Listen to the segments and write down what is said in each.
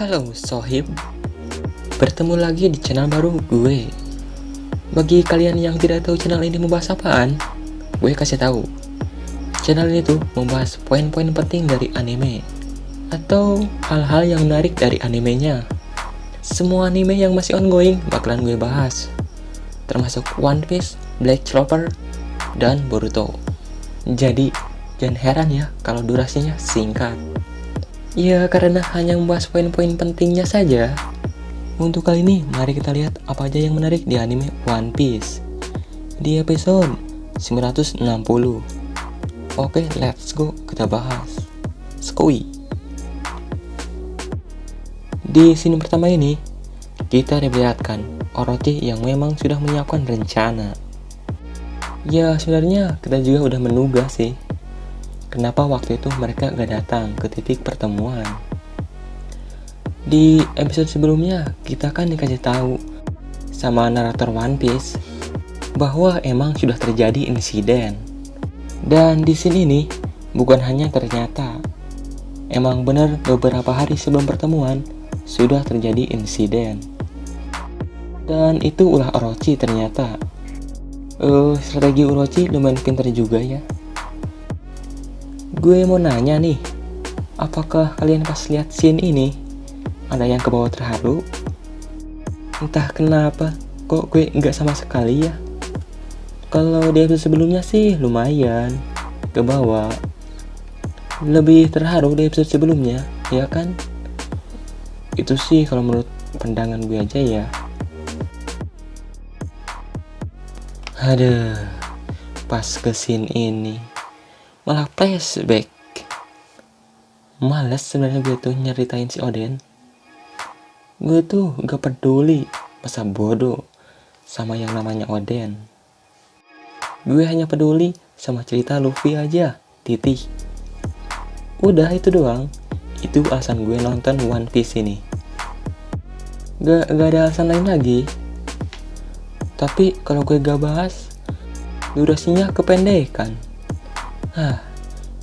Halo Sohib, bertemu lagi di channel baru gue. Bagi kalian yang tidak tahu channel ini membahas apaan, gue kasih tahu. Channel ini tuh membahas poin-poin penting dari anime atau hal-hal yang menarik dari animenya. Semua anime yang masih ongoing bakalan gue bahas, termasuk One Piece, Black Clover, dan Boruto. Jadi jangan heran ya kalau durasinya singkat. Ya karena hanya membahas poin-poin pentingnya saja. Untuk kali ini mari kita lihat apa aja yang menarik di anime One Piece di episode 960. Oke, let's go, kita bahas. Skui. Di scene pertama ini kita diperlihatkan Orochi yang memang sudah menyiapkan rencana. Ya sebenarnya kita juga udah menduga sih kenapa waktu itu mereka gak datang ke titik pertemuan. Di episode sebelumnya kita kan dikasih tahu sama narator One Piece bahwa emang sudah terjadi insiden. Dan di sini ini bukan hanya ternyata, emang benar beberapa hari sebelum pertemuan sudah terjadi insiden. Dan itu ulah Orochi ternyata. Strategi Orochi lumayan pintar juga ya. Gue mau nanya nih, apakah kalian pas lihat scene ini ada yang kebawa terharu? Entah kenapa, kok gue nggak sama sekali ya. Kalau di episode sebelumnya sih lumayan kebawa. Lebih terharu di episode sebelumnya, ya kan? Itu sih kalau menurut pandangan gue aja ya. Aduh, pas ke scene ini malah flashback. Males sebenarnya gue tuh nyeritain si Oden. Gue tuh gak peduli, masa bodoh sama yang namanya Oden. Gue hanya peduli sama cerita Luffy aja, titik. Udah itu doang. Itu alasan gue nonton One Piece ini. Gak ada alasan lain lagi. Tapi kalau gue gak bahas, durasinya kependekan.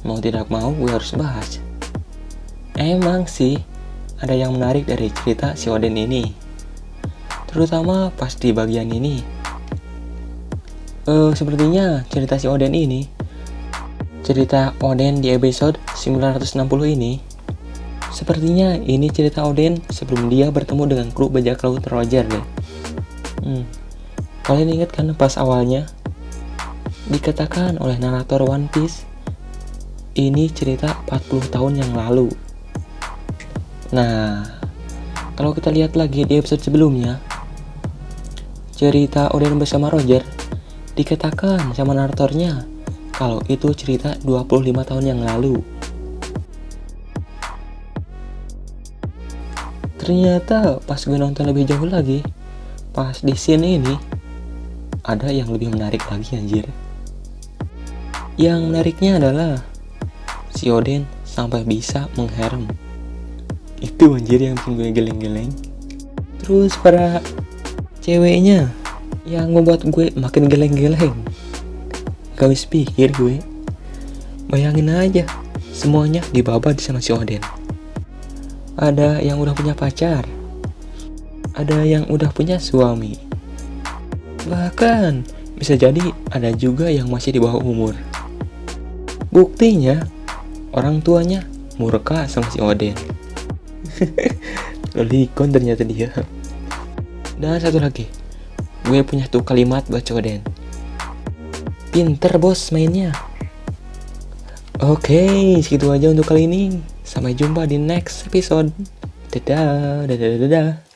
Mau tidak mau gue harus bahas. Emang sih ada yang menarik dari cerita si Oden ini, terutama pas di bagian ini. Sepertinya cerita si Oden ini, cerita Oden di episode 960 ini, sepertinya ini cerita Oden sebelum dia bertemu dengan kru bajak laut Roger deh. Kalian ingat kan pas awalnya dikatakan oleh narator One Piece ini cerita 40 tahun yang lalu. Nah, kalau kita lihat lagi di episode sebelumnya, cerita Oden bersama Roger dikatakan sama naratornya kalau itu cerita 25 tahun yang lalu. Ternyata pas gue nonton lebih jauh lagi, pas di scene ini ada yang lebih menarik lagi anjir. Yang menariknya adalah si Oden sampai bisa mengherem. Itu anjir yang bikin gue geleng-geleng. Terus para ceweknya yang membuat gue makin geleng-geleng. Gak habis pikir gue. Bayangin aja, semuanya dibabat sama si Oden. Ada yang udah punya pacar, ada yang udah punya suami, bahkan bisa jadi ada juga yang masih di bawah umur. Buktinya orang tuanya murka sama si Oden. Lolicon ternyata dia. Dan satu lagi, gue punya tuh kalimat buat si Oden. Pinter bos mainnya. Oke, segitu aja untuk kali ini. Sampai jumpa di next episode. Dadah, dadah, dadah.